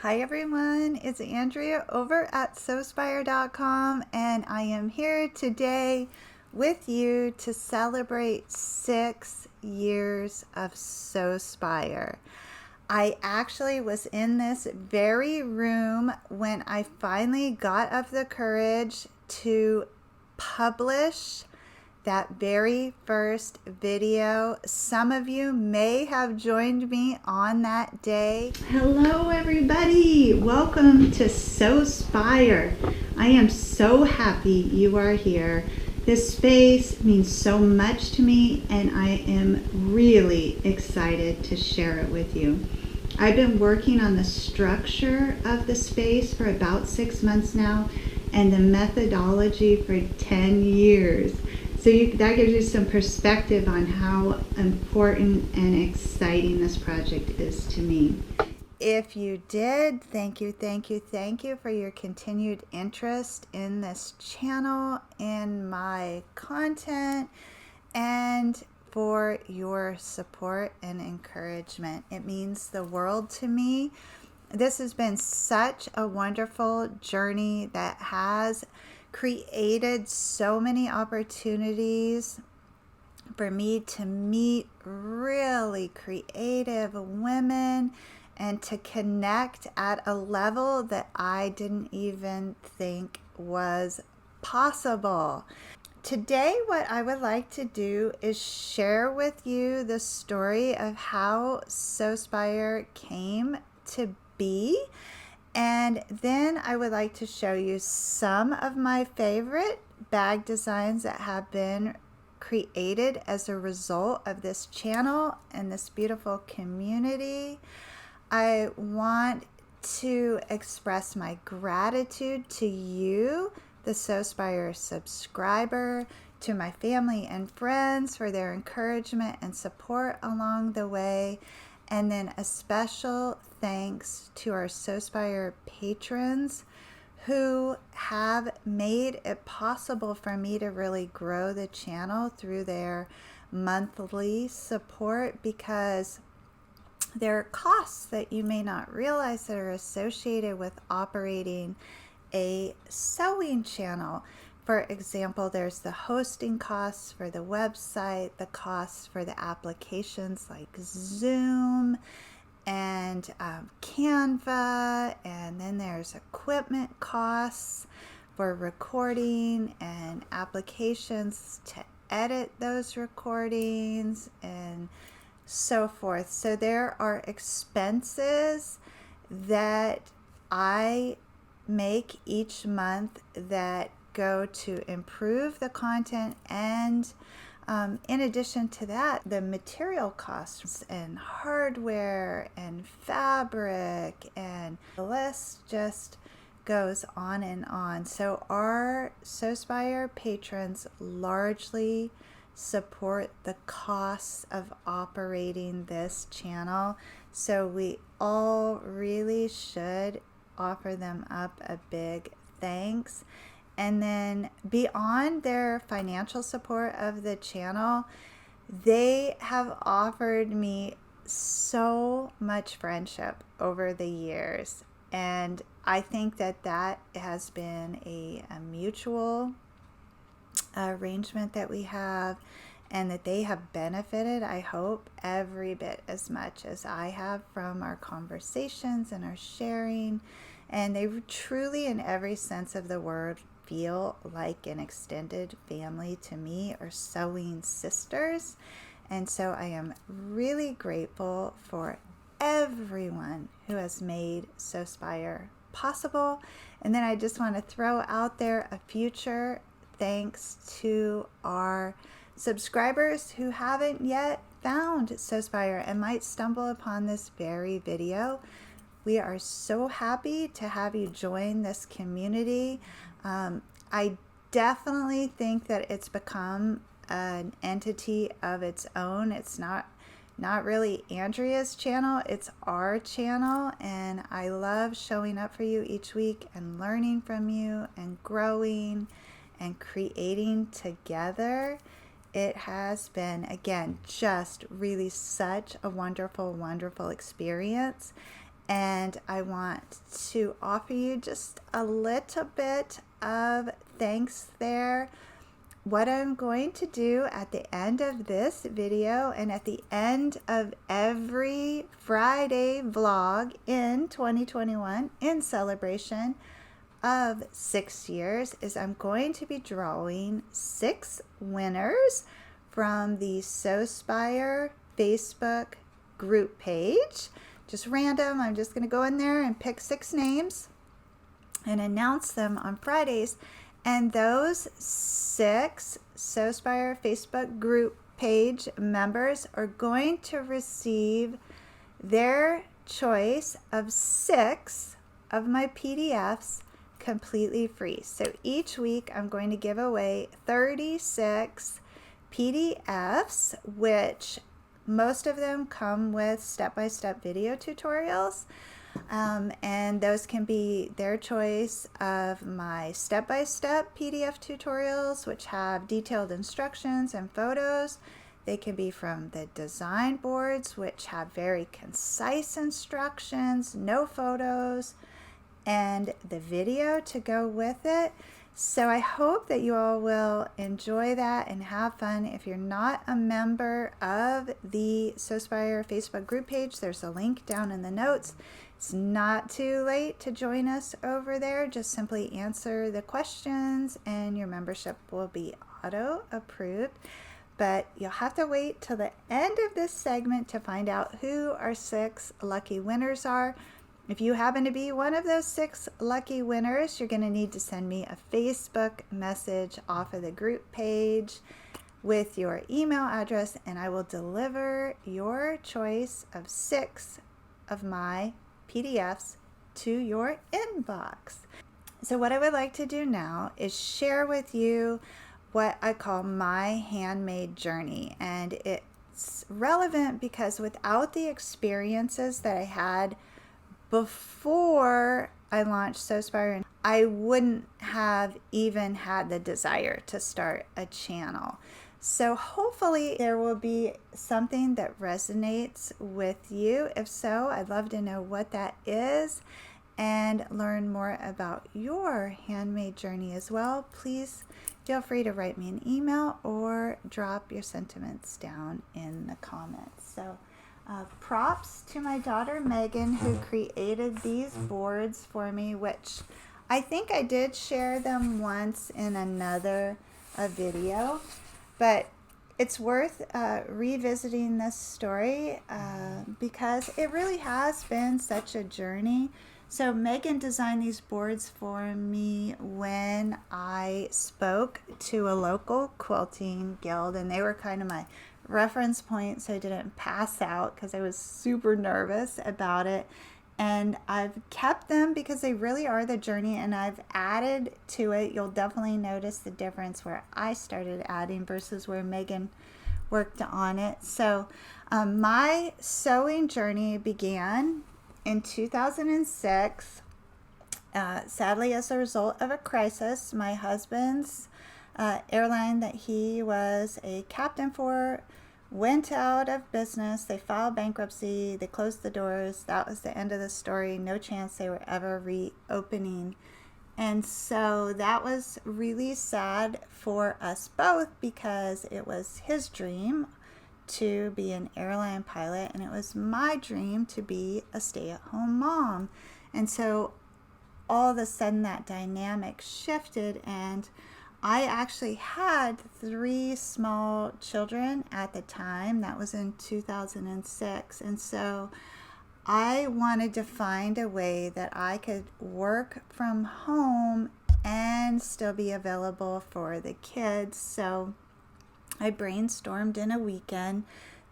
Hi everyone, it's Andrea over at Sewspire.com, and I am here today with you to celebrate 6 years of Sewspire. I actually was in this very room when I finally got up the courage to publish that very first video. Some of you may have joined me on that day. Hello everybody, welcome to Sewspire. I am so happy you are here. This space means so much to me and I am really excited to share it with you. I've been working on the structure of the space for about 6 months now and the methodology for 10 years. So that gives you some perspective on how important and exciting this project is to me. If you did, thank you for your continued interest in this channel, in my content, and for your support and encouragement. It means the world to me. This has been such a wonderful journey that has created so many opportunities for me to meet really creative women and to connect at a level that I didn't even think was possible. Today, what I would like to do is share with you the story of how Sewspire came to be. And then I would like to show you some of my favorite bag designs that have been created as a result of this channel and this beautiful community. I want to express my gratitude to you, the Sewspire subscriber, to my family and friends for their encouragement and support along the way. And then a special thanks to our Sewspire patrons who have made it possible for me to really grow the channel through their monthly support, because there are costs that you may not realize that are associated with operating a sewing channel. For example, there's the hosting costs for the website, the costs for the applications like Zoom and Canva, and then there's equipment costs for recording and applications to edit those recordings and so forth. So there are expenses that I make each month that go to improve the content, and in addition to that, the material costs and hardware and fabric, and the list just goes on and on. So our Sewspire patrons largely support the costs of operating this channel, so we all really should offer them up a big thanks. And then beyond their financial support of the channel, they have offered me so much friendship over the years. And I think that that has been a mutual arrangement that we have, and that they have benefited, I hope, every bit as much as I have from our conversations and our sharing. And they truly, in every sense of the word, feel like an extended family to me, or sewing sisters. And so I am really grateful for everyone who has made Sewspire possible. And then I just want to throw out there a future thanks to our subscribers who haven't yet found Sewspire and might stumble upon this very video. We are so happy to have you join this community. I definitely think that it's become an entity of its own. It's not really Andrea's channel, it's our channel, and I love showing up for you each week and learning from you and growing and creating together. It has been, again, just really such a wonderful experience. And I want to offer you just a little bit of thanks there. What I'm going to do at the end of this video and at the end of every Friday vlog in 2021 in celebration of 6 years is I'm going to be drawing 6 winners from the Sewspire Facebook group page. Just random. I'm just going to go in there and pick 6 names and announce them on Fridays. And those 6 Sewspire Facebook group page members are going to receive their choice of 6 of my PDFs completely free. So each week I'm going to give away 36 PDFs, which most of them come with step-by-step video tutorials. And those can be their choice of my step-by-step PDF tutorials, which have detailed instructions and photos. They can be from the design boards, which have very concise instructions, no photos, and the video to go with it. So I hope that you all will enjoy that and have fun. If you're not a member of the Sewspire Facebook group page, there's a link down in the notes. It's not too late to join us over there. Just simply answer the questions and your membership will be auto approved. But you'll have to wait till the end of this segment to find out who our 6 lucky winners are. If you happen to be one of those 6 lucky winners, you're going to need to send me a Facebook message off of the group page with your email address, and I will deliver your choice of 6 of my PDFs to your inbox. So what I would like to do now is share with you what I call my handmade journey. And it's relevant because without the experiences that I had before I launched Sewspire, I wouldn't have even had the desire to start a channel. So hopefully there will be something that resonates with you. If so, I'd love to know what that is and learn more about your handmade journey as well. Please feel free to write me an email or drop your sentiments down in the comments. So props to my daughter Megan, who created these boards for me, which I think I did share them once in another video, but it's worth revisiting this story because it really has been such a journey. So Megan designed these boards for me when I spoke to a local quilting guild, and they were kind of my reference point so I didn't pass out because I was super nervous about it. And I've kept them because they really are the journey, and I've added to it. You'll definitely notice the difference where I started adding versus where Megan worked on it. So my sewing journey began in 2006. Sadly, as a result of a crisis, my husband's airline that he was a captain for went out of business. They filed bankruptcy. They closed the doors. That was the end of the story. No chance they were ever reopening. And so that was really sad for us both because it was his dream to be an airline pilot, and it was my dream to be a stay-at-home mom. And so all of a sudden that dynamic shifted, and I actually had 3 small children at the time. That was in 2006. And so I wanted to find a way that I could work from home and still be available for the kids. So I brainstormed in a weekend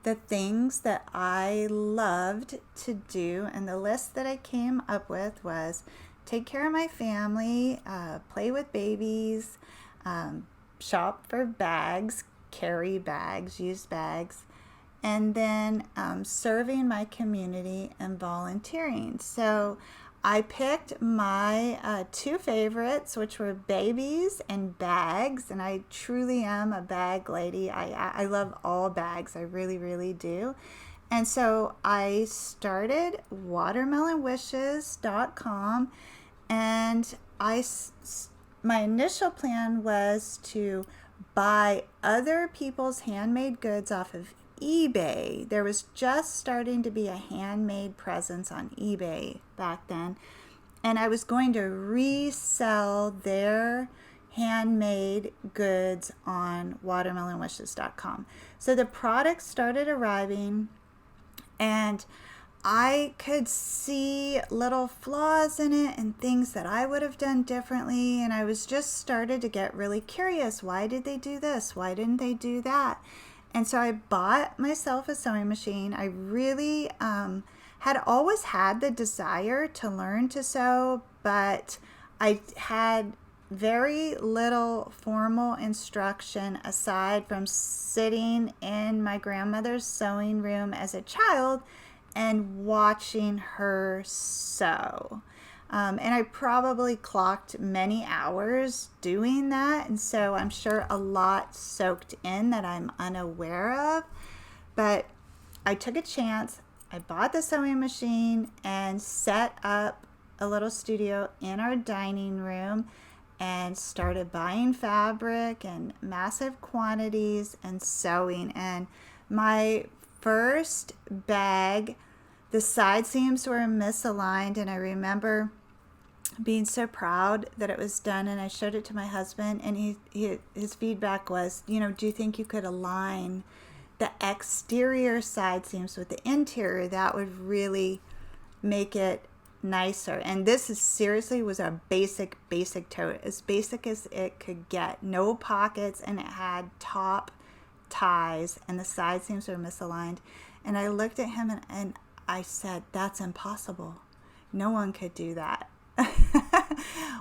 the things that I loved to do, and the list that I came up with was take care of my family, play with babies, shop for bags, carry bags, used bags, and then serving my community and volunteering. So I picked my 2 favorites, which were babies and bags, and I truly am a bag lady. I love all bags. I really, really do. And so I started watermelonwishes.com, and my initial plan was to buy other people's handmade goods off of eBay. There was just starting to be a handmade presence on eBay back then, and I was going to resell their handmade goods on watermelonwishes.com. So the products started arriving, and I could see little flaws in it and things that I would have done differently. And I was just started to get really curious. Why did they do this? Why didn't they do that? And so I bought myself a sewing machine. I really had always had the desire to learn to sew, but I had very little formal instruction aside from sitting in my grandmother's sewing room as a child and watching her sew. And I probably clocked many hours doing that. And so I'm sure a lot soaked in that I'm unaware of. But I took a chance. I bought the sewing machine and set up a little studio in our dining room and started buying fabric in massive quantities and sewing. And my first bag, the side seams were misaligned, and I remember being so proud that it was done, and I showed it to my husband, and his feedback was, do you think you could align the exterior side seams with the interior? That would really make it nicer. And this is seriously was a basic tote, as basic as it could get. No pockets, and it had top ties, and the side seams were misaligned. And I looked at him and I said, that's impossible. No one could do that.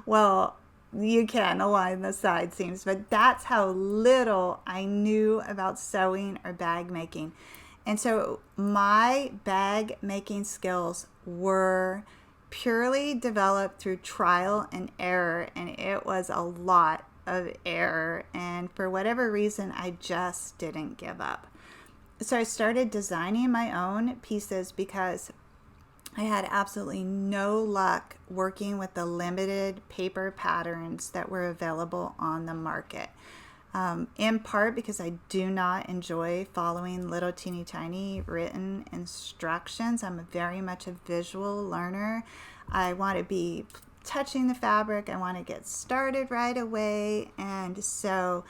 Well, you can align the side seams, but that's how little I knew about sewing or bag making. And so my bag making skills were purely developed through trial and error, and it was a lot of error. And for whatever reason, I just didn't give up. So I started designing my own pieces because I had absolutely no luck working with the limited paper patterns that were available on the market. In part because I do not enjoy following little teeny tiny written instructions. I'm very much a visual learner. I want to be touching the fabric. I want to get started right away. And so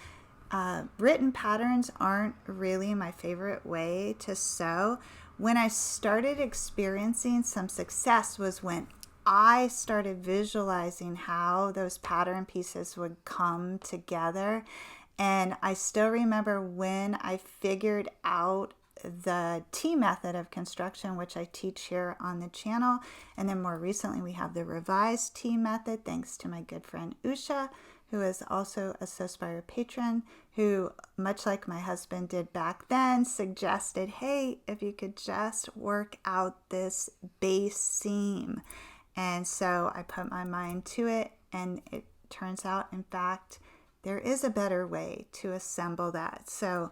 written patterns aren't really my favorite way to sew. When I started experiencing some success was when I started visualizing how those pattern pieces would come together. And I still remember when I figured out the T method of construction, which I teach here on the channel. And then more recently, we have the revised T method, thanks to my good friend Usha, who is also a Sewspire patron, who, much like my husband did back then, suggested, hey, if you could just work out this base seam. And so I put my mind to it, and it turns out, in fact, there is a better way to assemble that. So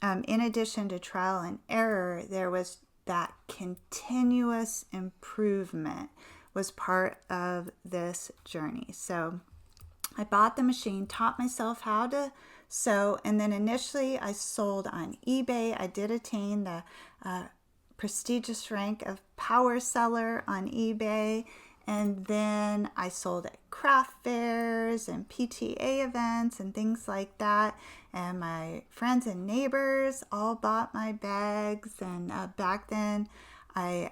in addition to trial and error, there was that continuous improvement was part of this journey. So I bought the machine, taught myself how to sew, and then initially I sold on eBay. I did attain the prestigious rank of power seller on eBay, and then I sold at craft fairs and PTA events and things like that. And my friends and neighbors all bought my bags, and back then I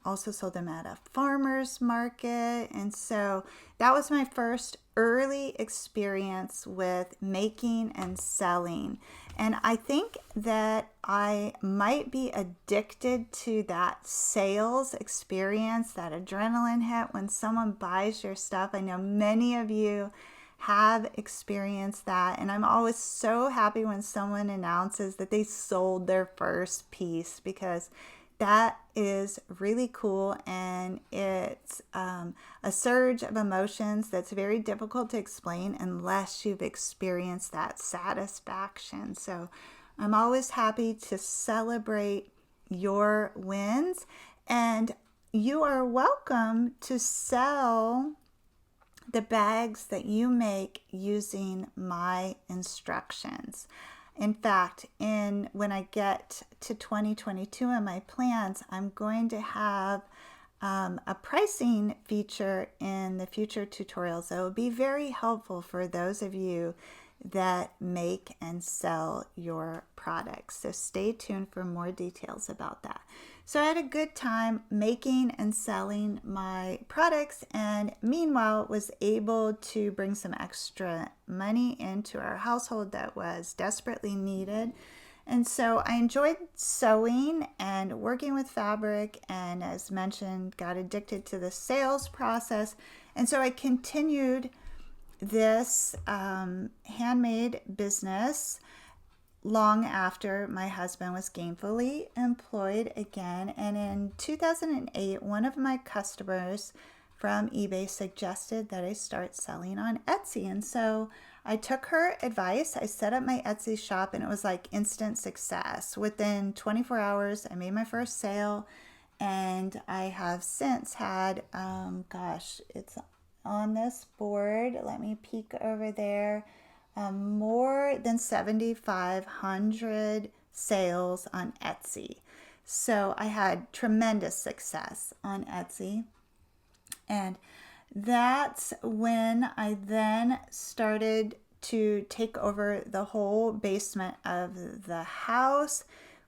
also sold them at a farmer's market. And so that was my first early experience with making and selling. And I think that I might be addicted to that sales experience, that adrenaline hit when someone buys your stuff. I know many of you have experienced that, and I'm always so happy when someone announces that they sold their first piece, because that is really cool, and it's a surge of emotions that's very difficult to explain unless you've experienced that satisfaction. So I'm always happy to celebrate your wins, and you are welcome to sell the bags that you make using my instructions. In fact, when I get to 2022 in my plans, I'm going to have a pricing feature in the future tutorials that will be very helpful for those of you that make and sell your products. So stay tuned for more details about that. So I had a good time making and selling my products, and meanwhile was able to bring some extra money into our household that was desperately needed. And so I enjoyed sewing and working with fabric, and as mentioned, got addicted to the sales process. And so I continued this handmade business long after my husband was gainfully employed again. And in 2008, one of my customers from eBay suggested that I start selling on Etsy. And so I took her advice. I set up my Etsy shop, and it was like instant success. Within 24 hours, I made my first sale, and I have since had, it's on this board. Let me peek over there. More than 7,500 sales on Etsy. So I had tremendous success on Etsy. And that's when I then started to take over the whole basement of the house.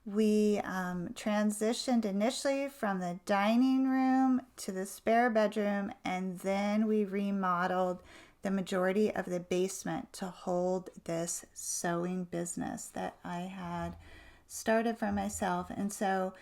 We transitioned initially from the dining room to the spare bedroom, and then we remodeled the majority of the basement to hold this sewing business that I had started for myself. And so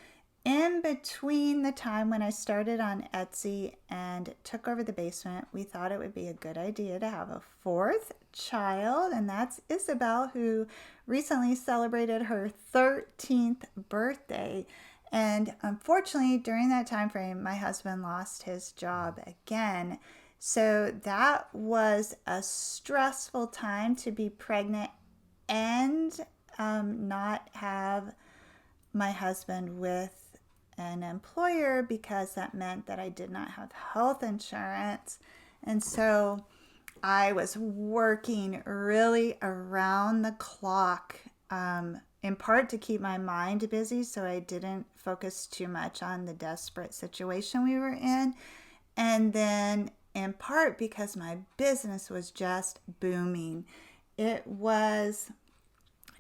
in between the time when I started on Etsy and took over the basement, we thought it would be a good idea to have a fourth child, and that's Isabel, who recently celebrated her 13th birthday. And unfortunately, during that time frame, my husband lost his job again. So that was a stressful time to be pregnant and not have my husband with an employer, because that meant that I did not have health insurance. And so I was working really around the clock, in part to keep my mind busy so I didn't focus too much on the desperate situation we were in. And then in part because my business was just booming. It was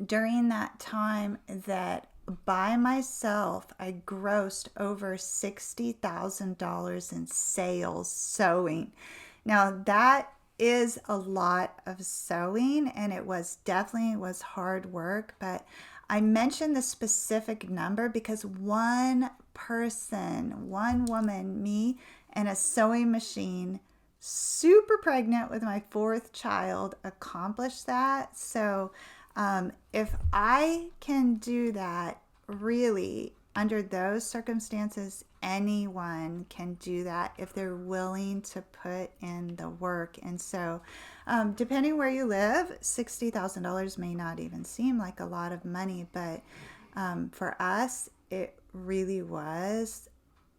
during that time that by myself, I grossed over $60,000 in sales sewing. Now that is a lot of sewing, and it was hard work, but I mentioned the specific number because one woman, me, and a sewing machine, super pregnant with my fourth child, accomplished that. So if I can do that, really, under those circumstances, anyone can do that if they're willing to put in the work. And so depending where you live, $60,000 may not even seem like a lot of money, but for us, it really was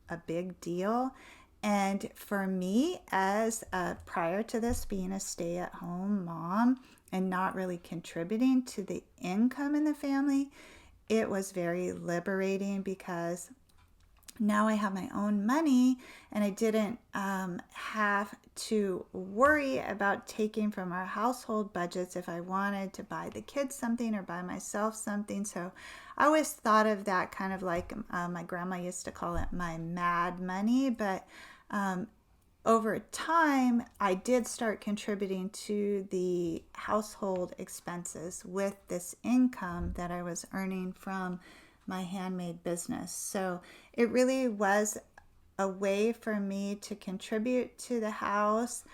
a big deal. And for me, as prior to this, being a stay-at-home mom and not really contributing to the income in the family, it was very liberating because now I have my own money, and I didn't have to worry about taking from our household budgets if I wanted to buy the kids something or buy myself something. So I always thought of that kind of like my grandma used to call it my mad money. But over time, I did start contributing to the household expenses with this income that I was earning from my handmade business. So it really was a way for me to contribute to the house,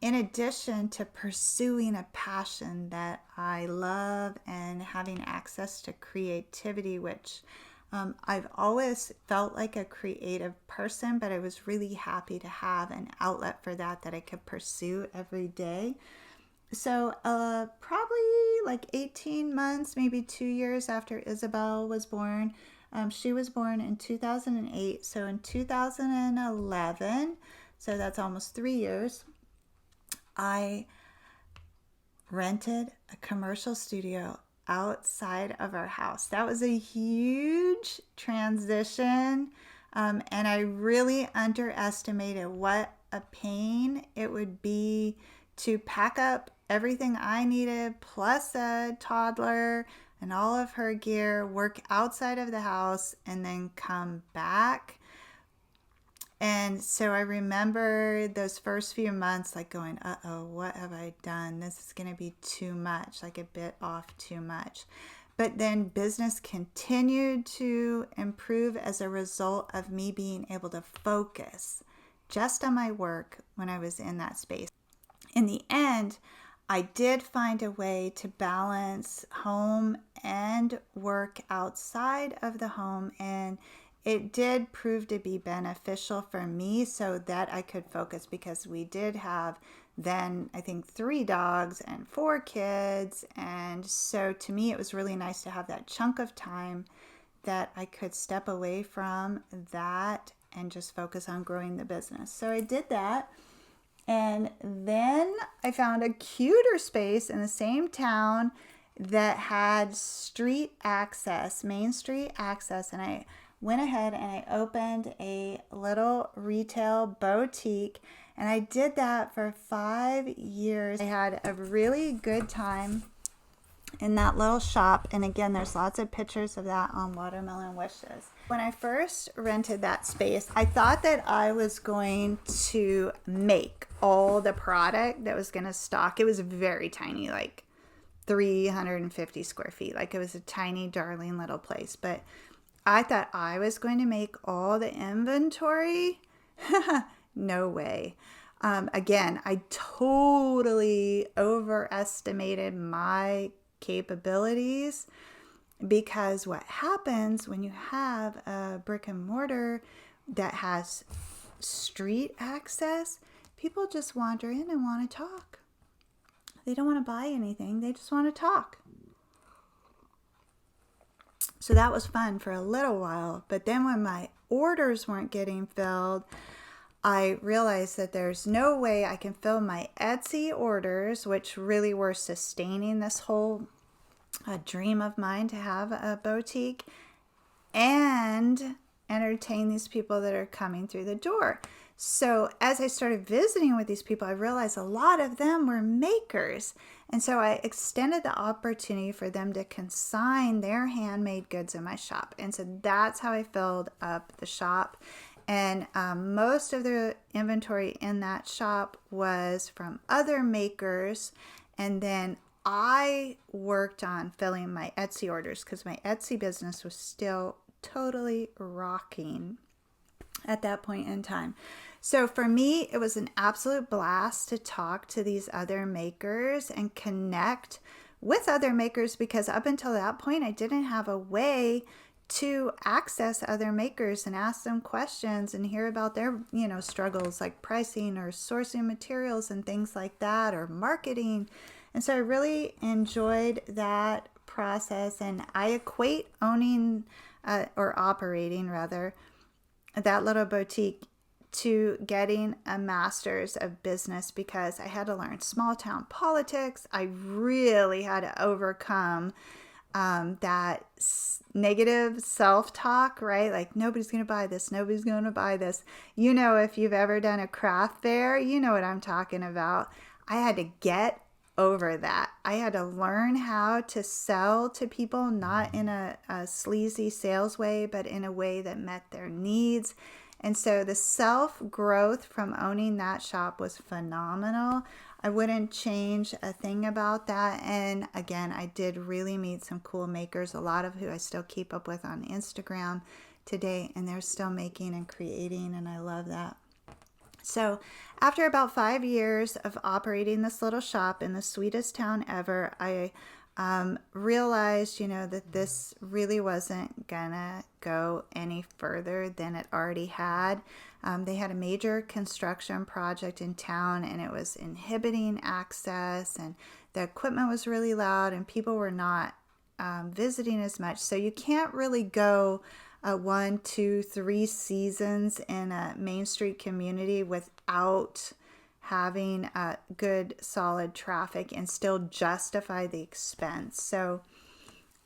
in addition to pursuing a passion that I love and having access to creativity, which I've always felt like a creative person, but I was really happy to have an outlet for that I could pursue every day. So probably like 18 months, maybe 2 years after Isabel was born, She was born in 2008. So in 2011, so that's almost 3 years, I rented a commercial studio outside of our house. That was a huge transition. And I really underestimated what a pain it would be to pack up everything I needed, plus a toddler and all of her gear, work outside of the house, and then come back. And so I remember those first few months like going, uh-oh, what have I done? This is going to be too much, like a bit off too much. But then business continued to improve as a result of me being able to focus just on my work when I was in that space. In the end, I did find a way to balance home and work outside of the home, and it did prove to be beneficial for me so that I could focus, because we did have then I think 3 dogs and 4 kids. And so to me, it was really nice to have that chunk of time that I could step away from that and just focus on growing the business. So I did that. And then I found a cuter space in the same town that had street access, Main Street access. And I went ahead and I opened a little retail boutique. And I did that for 5 years. I had a really good time in that little shop. And again, there's lots of pictures of that on Watermelon Wishes. When I first rented that space, I thought that I was going to make all the product that was going to stock. It was very tiny, like 350 square feet. Like it was a tiny, darling little place. But I thought I was going to make all the inventory. No way. Again, I totally overestimated my capabilities, because what happens when you have a brick and mortar that has street access, people just wander in and want to talk. They don't want to buy anything. They just want to talk. So that was fun for a little while. But then when my orders weren't getting filled, I realized that there's no way I can fill my Etsy orders, which really were sustaining this whole dream of mine to have a boutique, and entertain these people that are coming through the door. So as I started visiting with these people, I realized a lot of them were makers. And so I extended the opportunity for them to consign their handmade goods in my shop. And so that's how I filled up the shop. And most of the inventory in that shop was from other makers. And then I worked on filling my Etsy orders, because my Etsy business was still totally rocking at that point in time. So for me, it was an absolute blast to talk to these other makers and connect with other makers, because up until that point, I didn't have a way to access other makers and ask them questions and hear about their, struggles like pricing or sourcing materials and things like that, or marketing. And so I really enjoyed that process, and I equate owning or operating rather that little boutique to getting a master's of business, because I had to learn small town politics. I really had to overcome that negative self-talk, right? Like, nobody's going to buy this. Nobody's going to buy this. If you've ever done a craft fair, you know what I'm talking about. I had to get over that. I had to learn how to sell to people, not in a sleazy sales way, but in a way that met their needs. And so the self-growth from owning that shop was phenomenal. I wouldn't change a thing about that. And again, I did really meet some cool makers, a lot of who I still keep up with on Instagram today, and they're still making and creating, and I love that. So after about 5 years of operating this little shop in the sweetest town ever, I realized, that this really wasn't gonna go any further than it already had. They had a major construction project in town, and it was inhibiting access, and the equipment was really loud, and people were not visiting as much. So you can't really go 1, 2, 3 seasons in a Main Street community without having good solid traffic and still justify the expense. So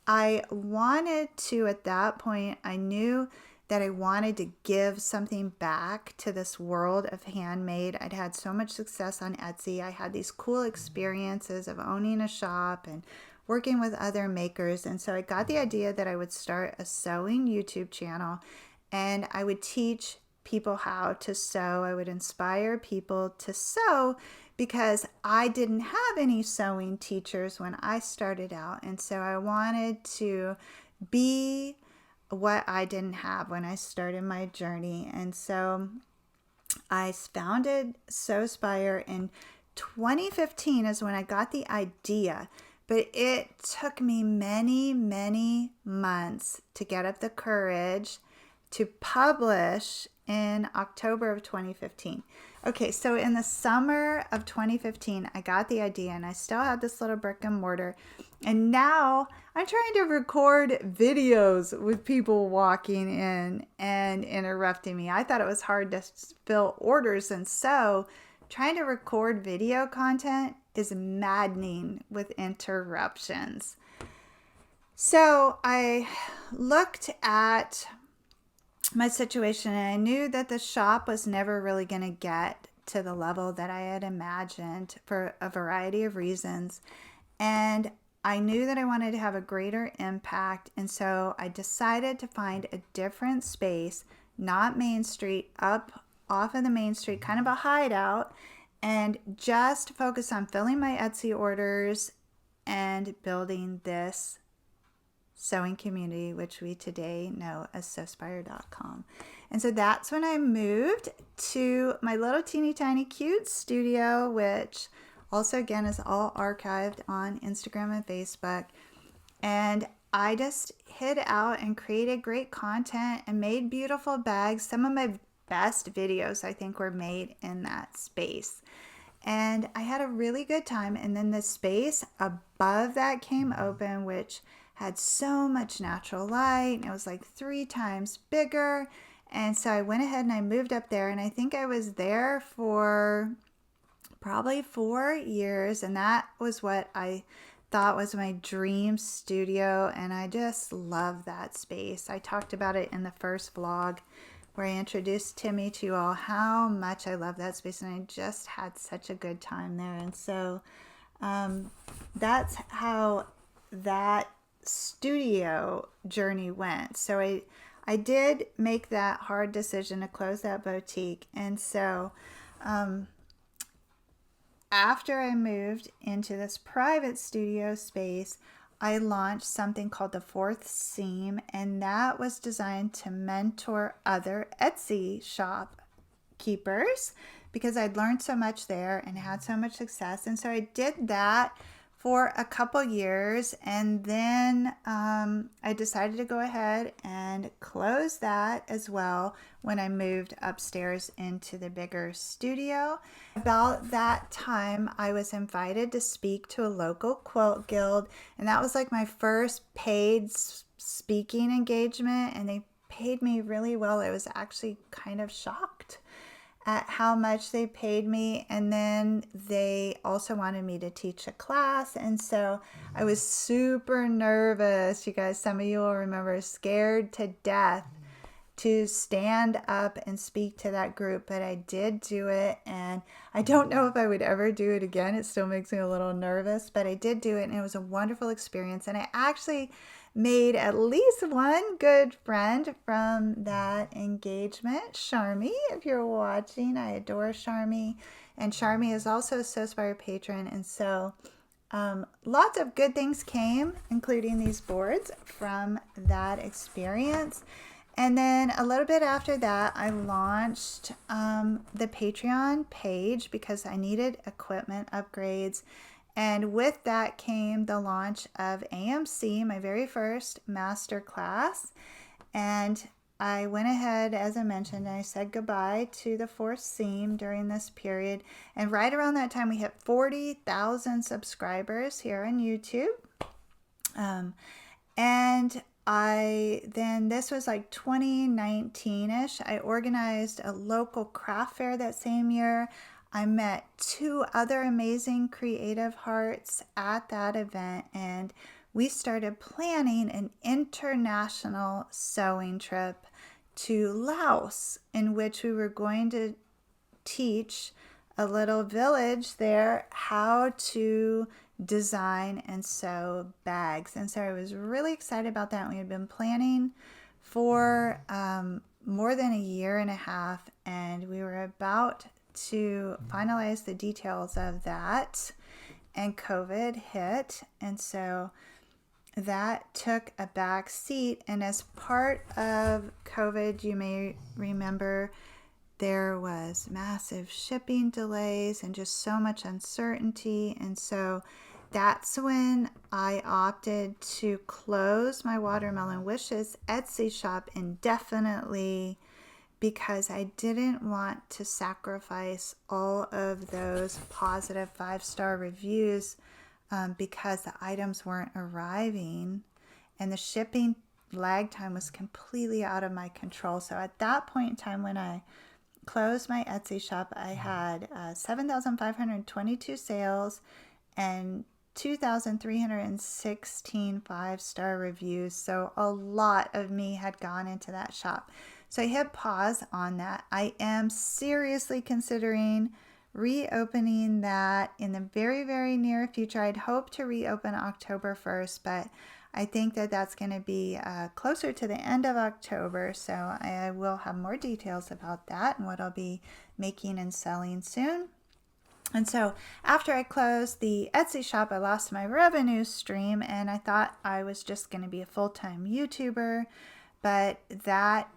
I wanted to, at that point, I knew that I wanted to give something back to this world of handmade. I'd had so much success on Etsy. I had these cool experiences of owning a shop and working with other makers. And so I got the idea that I would start a sewing YouTube channel, and I would teach people how to sew. I would inspire people to sew because I didn't have any sewing teachers when I started out. And so I wanted to be what I didn't have when I started my journey. And so I founded Sewspire in 2015 is when I got the idea. But it took me many, many months to get up the courage to publish in October of 2015. Okay, so in the summer of 2015, I got the idea, and I still had this little brick and mortar. And now I'm trying to record videos with people walking in and interrupting me. I thought it was hard to fill orders and sew. Trying to record video content is maddening with interruptions. So I looked at my situation, and I knew that the shop was never really going to get to the level that I had imagined for a variety of reasons. And I knew that I wanted to have a greater impact. And so I decided to find a different space, not Main Street, up off of the Main Street, kind of a hideout, and just focus on filling my Etsy orders and building this sewing community, which we today know as Sewspire.com. And so that's when I moved to my little teeny tiny cute studio, which also again is all archived on Instagram and Facebook. And I just hid out and created great content and made beautiful bags. Some of my best videos, I think, were made in that space. And I had a really good time. And then the space above that came open, which had so much natural light. It was like 3 times bigger. And so I went ahead and I moved up there, and I think I was there for probably 4 years. And that was what I thought was my dream studio. And I just love that space. I talked about it in the first vlog where I introduced Timmy to you all, how much I love that space. And I just had such a good time there. And so that's how that studio journey went. So I did make that hard decision to close that boutique. And so after I moved into this private studio space, I launched something called the Fourth Seam, and that was designed to mentor other Etsy shop keepers because I'd learned so much there and had so much success. And so I did that for a couple years, and then I decided to go ahead and close that as well when I moved upstairs into the bigger studio. About that time, I was invited to speak to a local quilt guild, and that was like my first paid speaking engagement, and they paid me really well. I was actually kind of shocked at how much they paid me. And then they also wanted me to teach a class, and so I was super nervous. You guys, some of you will remember, scared to death to stand up and speak to that group, but I did do it, and I don't know if I would ever do it again. It still makes me a little nervous, but I did do it, and it was a wonderful experience. And I actually made at least one good friend from that engagement. Sharmi, if you're watching, I adore Sharmi. And Sharmi is also a Sewspire patron. And so lots of good things came, including these boards, from that experience. And then a little bit after that, I launched the Patreon page because I needed equipment upgrades. And with that came the launch of AMC, my very first master class. And I went ahead, as I mentioned, and I said goodbye to the Fourth Seam during this period. And right around that time, we hit 40,000 subscribers here on YouTube. And this was like 2019-ish. I organized a local craft fair that same year. I met two other amazing creative hearts at that event, and we started planning an international sewing trip to Laos, in which we were going to teach a little village there how to design and sew bags. And so I was really excited about that. We had been planning for more than a year and a half, and we were about to finalize the details of that, and COVID hit. And so that took a back seat. And as part of COVID, you may remember, there was massive shipping delays and just so much uncertainty. And so that's when I opted to close my Watermelon Wishes Etsy shop indefinitely, because I didn't want to sacrifice all of those positive 5-star reviews because the items weren't arriving and the shipping lag time was completely out of my control. So at that point in time, when I closed my Etsy shop, I had 7,522 sales and 2,316 5-star reviews. So a lot of me had gone into that shop. So I hit pause on that. I am seriously considering reopening that in the very, very near future. I'd hope to reopen October 1st, but I think that that's going to be closer to the end of October. So I will have more details about that and what I'll be making and selling soon. And so after I closed the Etsy shop, I lost my revenue stream, and I thought I was just going to be a full-time YouTuber. But that,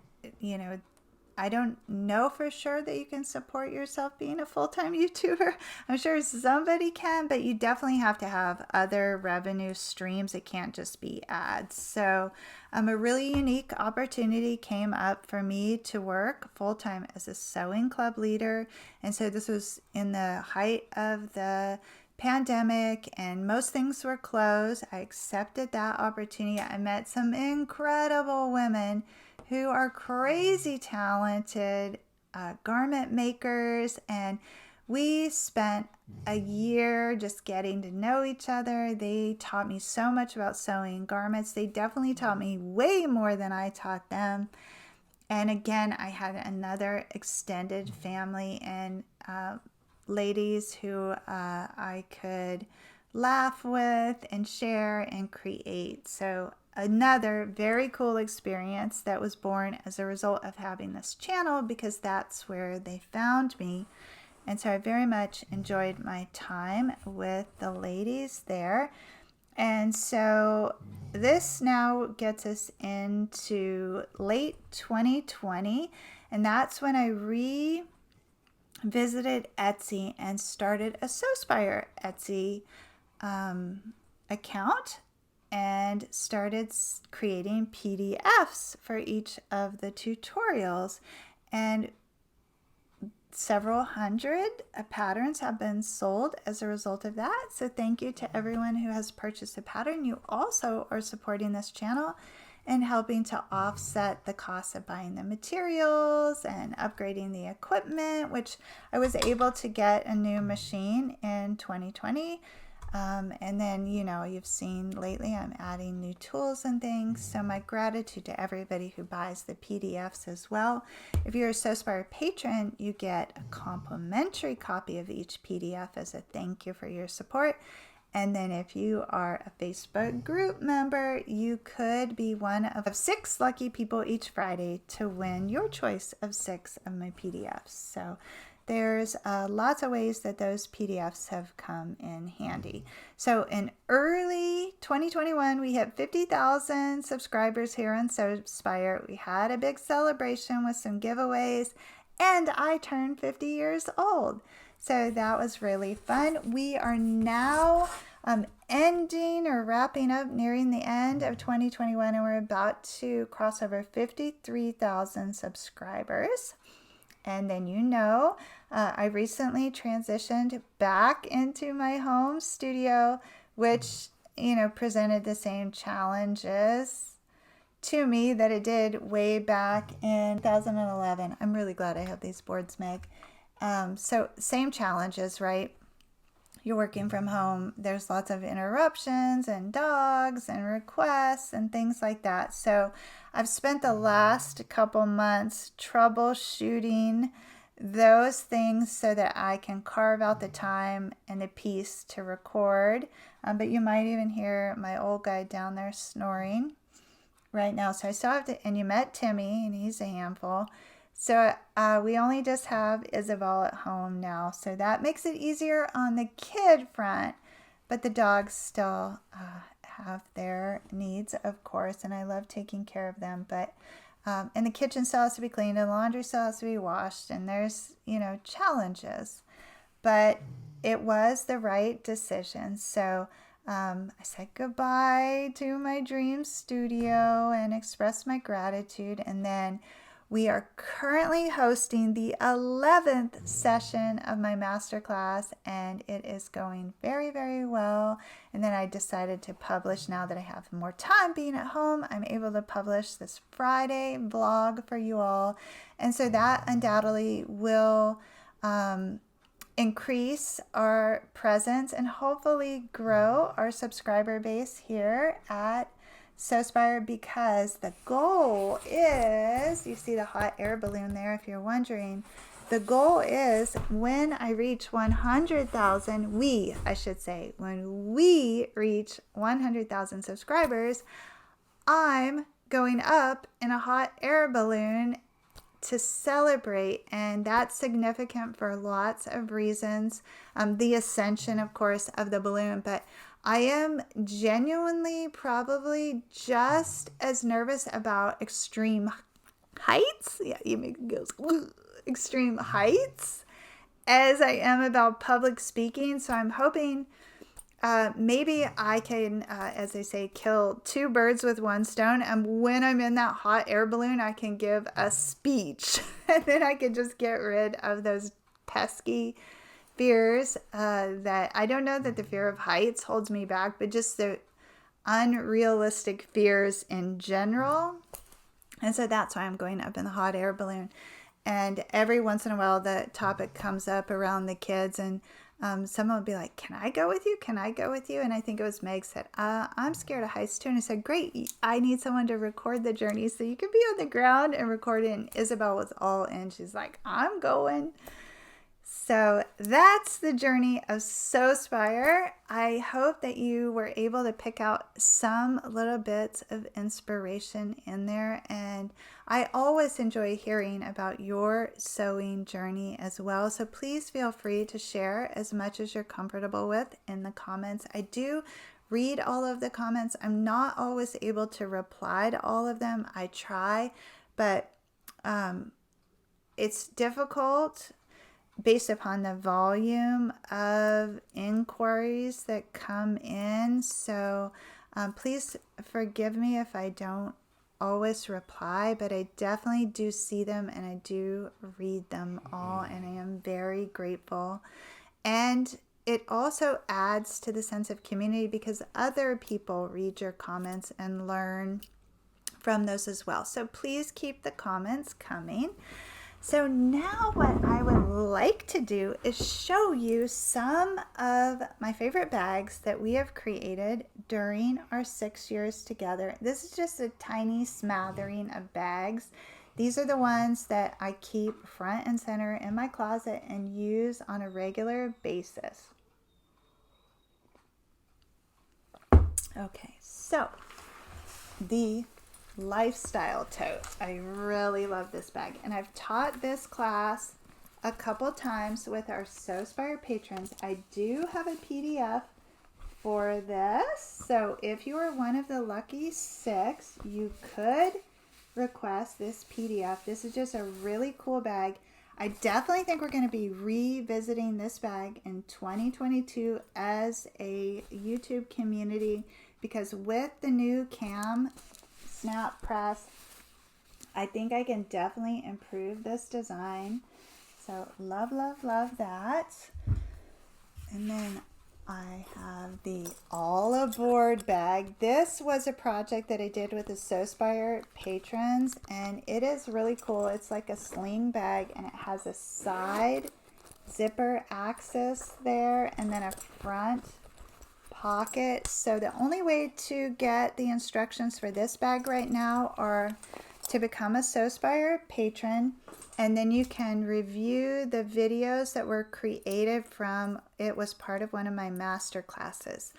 I don't know for sure that you can support yourself being a full-time YouTuber. I'm sure somebody can, but you definitely have to have other revenue streams. It can't just be ads. So a really unique opportunity came up for me to work full-time as a sewing club leader. And so this was in the height of the pandemic and most things were closed. I accepted that opportunity. I met some incredible women who are crazy talented garment makers, and we spent a year just getting to know each other. They taught me so much about sewing garments. They definitely taught me way more than I taught them. And again, I had another extended family and ladies who I could laugh with and share and create. So another very cool experience that was born as a result of having this channel, because that's where they found me. And so I very much enjoyed my time with the ladies there. And so this now gets us into late 2020, and that's when I revisited Etsy and started a Sewspire Etsy account and started creating PDFs for each of the tutorials. And several hundred patterns have been sold as a result of that. So thank you to everyone who has purchased a pattern. You also are supporting this channel and helping to offset the cost of buying the materials and upgrading the equipment, which I was able to get a new machine in 2020. And then, you've seen lately I'm adding new tools and things. So my gratitude to everybody who buys the PDFs as well. If you're a Sewspire patron, you get a complimentary copy of each PDF as a thank you for your support. And then if you are a Facebook group member, you could be one of 6 lucky people each Friday to win your choice of 6 of my PDFs. So there's lots of ways that those PDFs have come in handy. So in early 2021, we hit 50,000 subscribers here on Sewspire. We had a big celebration with some giveaways, and I turned 50 years old. So that was really fun. We are now ending or wrapping up, nearing the end of 2021, and we're about to cross over 53,000 subscribers. And then I recently transitioned back into my home studio, which presented the same challenges to me that it did way back in 2011. I'm really glad I have these boards, Meg. So same challenges, right? You're working from home. There's lots of interruptions and dogs and requests and things like that. So I've spent the last couple months troubleshooting those things so that I can carve out the time and the peace to record. But you might even hear my old guy down there snoring right now. So I still have to, and you met Timmy, and he's a handful. So we only just have Isabel at home now. So that makes it easier on the kid front. But the dogs still have their needs, of course, and I love taking care of them. But and the kitchen still has to be cleaned, and the laundry still has to be washed, and there's, challenges. But it was the right decision. So I said goodbye to my dream studio and expressed my gratitude. And then we are currently hosting the 11th session of my masterclass, and it is going very, very well. And then I decided to publish, now that I have more time being at home, I'm able to publish this Friday vlog for you all. And so that undoubtedly will increase our presence and hopefully grow our subscriber base here at Sewspire, because the goal is, you see the hot air balloon there if you're wondering, the goal is when I reach 100,000, when we reach 100,000 subscribers, I'm going up in a hot air balloon to celebrate, and that's significant for lots of reasons. The ascension, of course, of the balloon, but I am genuinely probably just as nervous about extreme heights. Yeah, you make it goes extreme heights as I am about public speaking. So I'm hoping maybe I can, as they say, kill two birds with one stone. And when I'm in that hot air balloon, I can give a speech, and then I can just get rid of those pesky fears that I don't know that the fear of heights holds me back, but just the unrealistic fears in general. And so that's why I'm going up in the hot air balloon. And every once in a while, the topic comes up around the kids, and someone would be like, can I go with you? Can I go with you? And I think it was Meg said, I'm scared of heights too. And I said, great, I need someone to record the journey so you can be on the ground and record it. And Isabel was all in. She's like, I'm going. So that's the journey of Sewspire. I hope that you were able to pick out some little bits of inspiration in there. And I always enjoy hearing about your sewing journey as well. So please feel free to share as much as you're comfortable with in the comments. I do read all of the comments. I'm not always able to reply to all of them. I try, but it's difficult based upon the volume of inquiries that come in. So please forgive me if I don't always reply, but I definitely do see them and I do read them all, and I am very grateful. And it also adds to the sense of community because other people read your comments and learn from those as well. So please keep the comments coming. So now what I would like to do is show you some of my favorite bags that we have created during our 6 years together. This is just a tiny smattering of bags. These are the ones that I keep front and center in my closet and use on a regular basis. Okay, so the lifestyle tote. I really love this bag, and I've taught this class a couple times with our Sewspire patrons. I do have a PDF for this, so if you are one of the lucky 6, you could request this PDF. This is just a really cool bag. I definitely think we're going to be revisiting this bag in 2022 as a YouTube community, because with the new cam snap press, I think I can definitely improve this design. So love, love, love that. And then I have the all aboard bag. This was a project that I did with the Sewspire patrons, and it is really cool. It's like a sling bag, and it has a side zipper access there and then a front pocket. So the only way to get the instructions for this bag right now are to become a Sewspire patron, and then you can review the videos that were created from it. Was part of one of my master classes.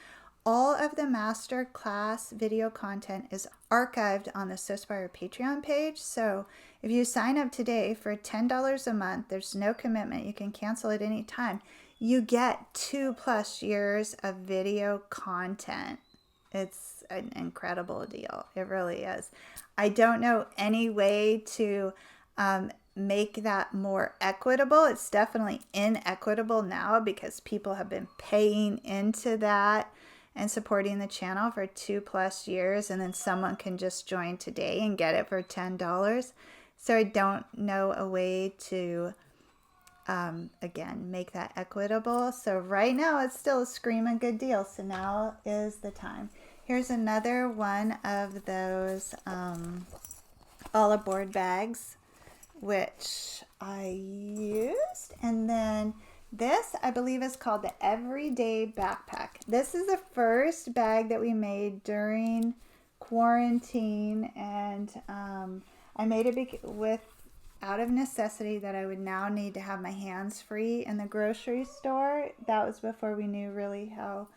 All of the master class video content is archived on the Sewspire Patreon page. So if you sign up today for $10 a month, there's no commitment. You can cancel at any time. You get 2+ years of video content. It's an incredible deal. It really is. I don't know any way to make that more equitable. It's definitely inequitable now because people have been paying into that and supporting the channel for 2+ years, and then someone can just join today and get it for $10. So I don't know a way to again, make that equitable. So right now it's still a screaming good deal. So now is the time. Here's another one of those all aboard bags, which I used. And then this, I believe, is called the Everyday Backpack. This is the first bag that we made during quarantine, and I made it out of necessity that I would now need to have my hands free in the grocery store. That was before we knew really how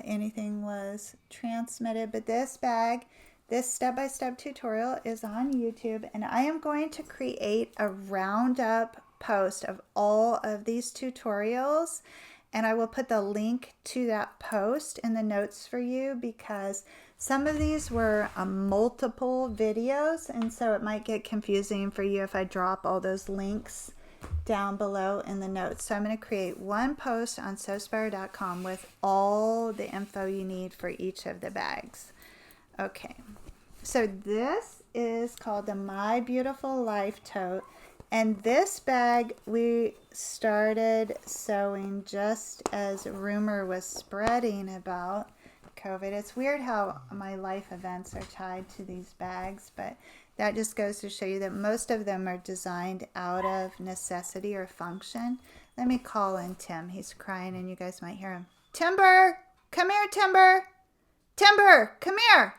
anything was transmitted. But this bag, this step-by-step tutorial is on YouTube, and I am going to create a roundup post of all of these tutorials, and I will put the link to that post in the notes for you, because some of these were multiple videos, and so it might get confusing for you if I drop all those links down below in the notes. So I'm going to create one post on Sewspire.com with all the info you need for each of the bags. Okay, so this is called the My Beautiful Life Tote, and this bag we started sewing just as rumor was spreading about COVID. It's weird how my life events are tied to these bags, but that just goes to show you that most of them are designed out of necessity or function. Let me call in Tim. He's crying and you guys might hear him. Timber! Come here, Timber! Timber! Come here!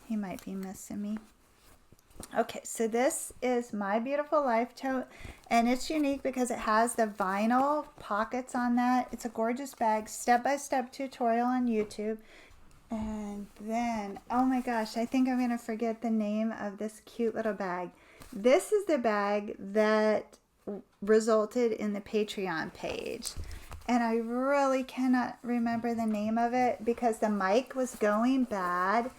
He might be missing me. Okay, so this is My Beautiful Life Tote, and it's unique because it has the vinyl pockets on that. It's a gorgeous bag, step-by-step tutorial on YouTube. And then, oh my gosh, I think I'm going to forget the name of this cute little bag. This is the bag that resulted in the Patreon page. And I really cannot remember the name of it because the mic was going bad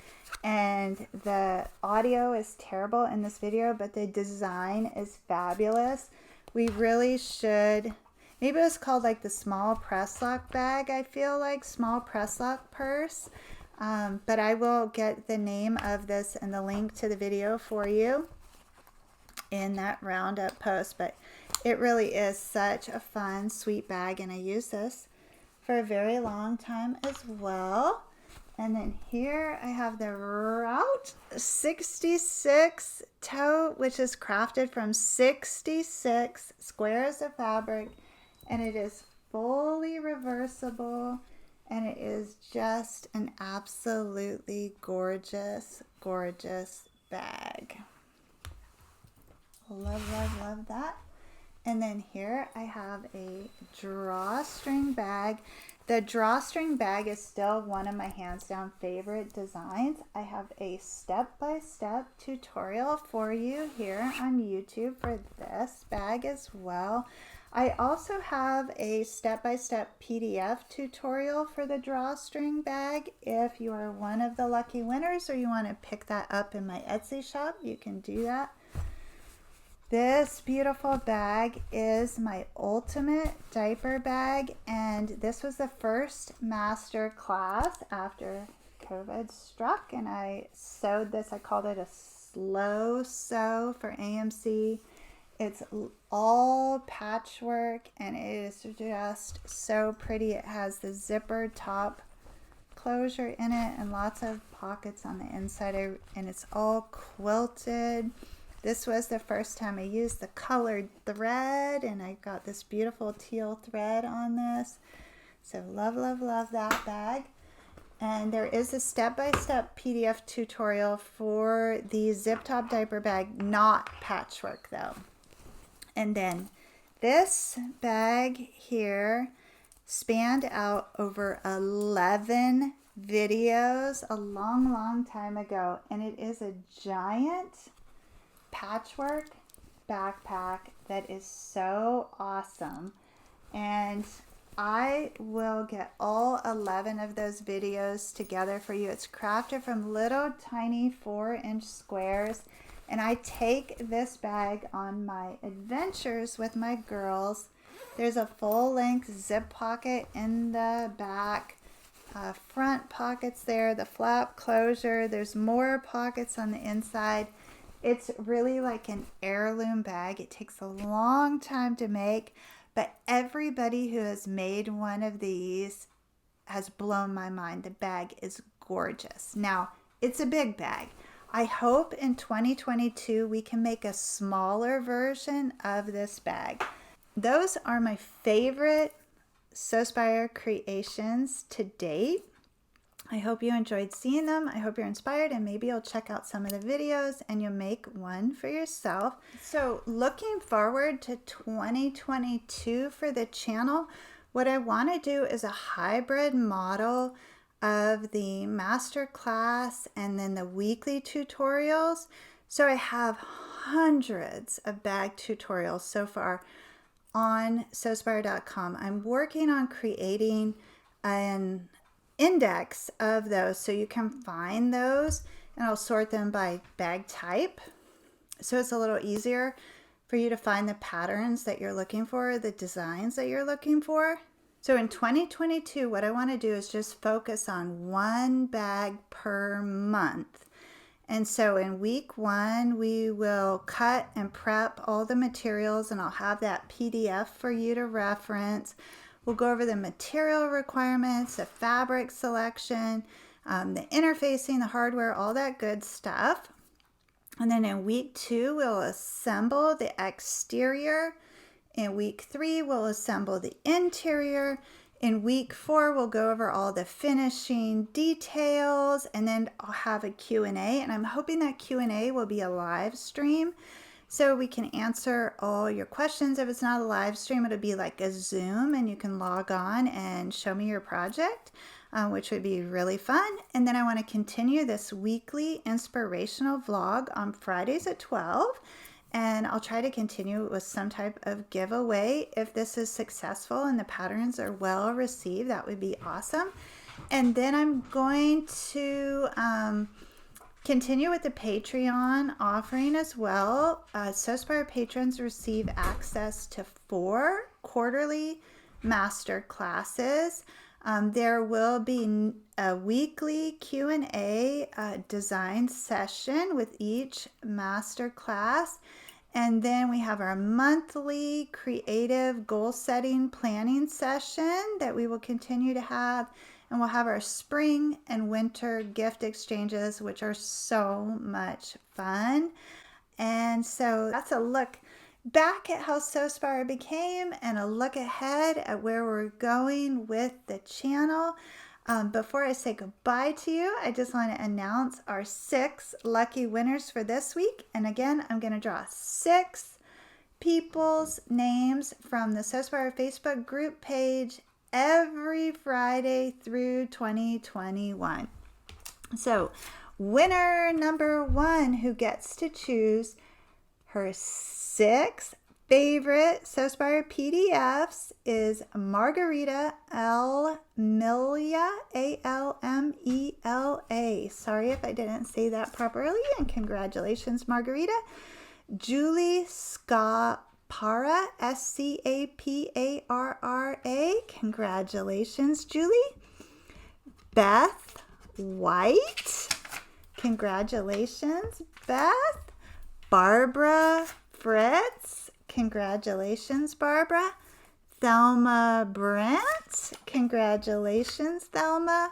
and the audio is terrible in this video, but the design is fabulous. We really should, maybe it was called like the small press lock bag, I feel like, small press lock purse. But I will get the name of this and the link to the video for you in that roundup post. But it really is such a fun, sweet bag, and I use this for a very long time as well. And then here I have the Route 66 tote, which is crafted from 66 squares of fabric, and it is fully reversible, and it is just an absolutely gorgeous, gorgeous bag. Love, love, love that. And then here I have a drawstring bag. The drawstring bag is still one of my hands down favorite designs. I have a step-by-step tutorial for you here on YouTube for this bag as well. I also have a step-by-step PDF tutorial for the drawstring bag. If you are one of the lucky winners or you want to pick that up in my Etsy shop, you can do that. This beautiful bag is my ultimate diaper bag, and this was the first master class after COVID struck, and I sewed this. I called it a slow sew for AMC, It's all patchwork and it is just so pretty. It has the zipper top closure in it and lots of pockets on the inside, and it's all quilted. This was the first time I used the colored thread, and I got this beautiful teal thread on this. So love, love, love that bag. And there is a step-by-step PDF tutorial for the zip top diaper bag, not patchwork though. And then this bag here spanned out over 11 videos a long, long time ago. And it is a giant patchwork backpack that is so awesome. And I will get all 11 of those videos together for you. It's crafted from little tiny 4-inch squares. And I take this bag on my adventures with my girls. There's a full-length zip pocket in the back, front pockets there, the flap closure. There's more pockets on the inside. It's really like an heirloom bag. It takes a long time to make, but everybody who has made one of these has blown my mind. The bag is gorgeous. Now, it's a big bag. I hope in 2022 we can make a smaller version of this bag. Those are my favorite Sewspire creations to date. I hope you enjoyed seeing them. I hope you're inspired, and maybe you'll check out some of the videos and you'll make one for yourself. So looking forward to 2022 for the channel, what I want to do is a hybrid model of the master class and then the weekly tutorials. So I have hundreds of bag tutorials so far on Sewspire.com. I'm working on creating an index of those so you can find those, and I'll sort them by bag type. So it's a little easier for you to find the patterns that you're looking for, the designs that you're looking for. So in 2022, what I want to do is just focus on one bag per month. And so in week 1, we will cut and prep all the materials, and I'll have that PDF for you to reference. We'll go over the material requirements, the fabric selection, the interfacing, the hardware, all that good stuff. And then in week 2, we'll assemble the exterior. In week 3, we'll assemble the interior. In week 4, we'll go over all the finishing details, and then I'll have a Q&A, and I'm hoping that Q&A will be a live stream so we can answer all your questions. If it's not a live stream, it'll be like a Zoom, and you can log on and show me your project, which would be really fun. And then I want to continue this weekly inspirational vlog on Fridays at 12. And I'll try to continue with some type of giveaway. If this is successful and the patterns are well received, that would be awesome. And then I'm going to continue with the Patreon offering as well. Sewspire patrons receive access to 4 quarterly master classes. There will be a weekly Q&A design session with each master class. And then we have our monthly creative goal setting planning session that we will continue to have. And we'll have our spring and winter gift exchanges, which are so much fun. And so that's a look back at how Sewspire became and a look ahead at where we're going with the channel. Before I say goodbye to you, I just want to announce our 6 lucky winners for this week. And again, I'm going to draw 6 people's names from the Sewspire Facebook group page every Friday through 2021. So winner number 1 who gets to choose her 6 favorite Sewspire PDFs is Margarita Almela, A-L-M-E-L-A. Sorry if I didn't say that properly, and congratulations, Margarita. Julie Scapara, S-C-A-P-A-R-R-A. Congratulations, Julie. Beth White. Congratulations, Beth. Barbara Fritz. Congratulations, Barbara. Thelma Brandt. Congratulations, Thelma.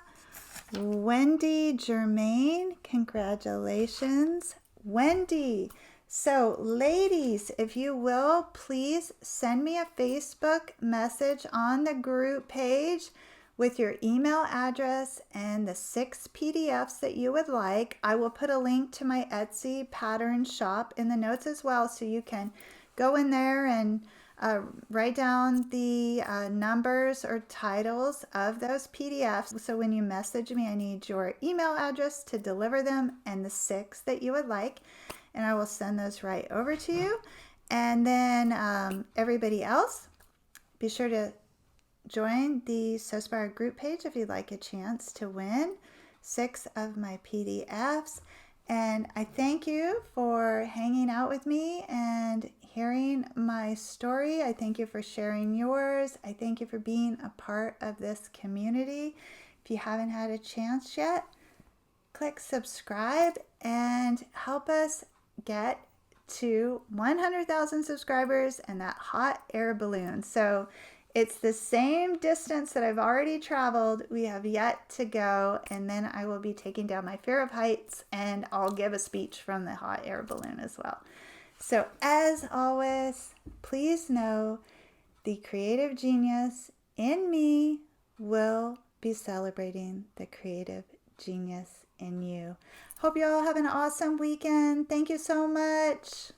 Wendy Germain. Congratulations, Wendy. So, ladies, if you will, please send me a Facebook message on the group page with your email address and the 6 PDFs that you would like. I will put a link to my Etsy pattern shop in the notes as well, so you can go in there and write down the numbers or titles of those PDFs. So when you message me, I need your email address to deliver them and the 6 that you would like, and I will send those right over to you. And then everybody else, be sure to join the Sewspire group page if you'd like a chance to win 6 of my PDFs. And I thank you for hanging out with me and hearing my story. I thank you for sharing yours. I thank you for being a part of this community. If you haven't had a chance yet, click subscribe and help us get to 100,000 subscribers and that hot air balloon. So it's the same distance that I've already traveled. We have yet to go, and then I will be taking down my fear of heights, and I'll give a speech from the hot air balloon as well. So as always, please know the creative genius in me will be celebrating the creative genius in you. Hope you all have an awesome weekend. Thank you so much.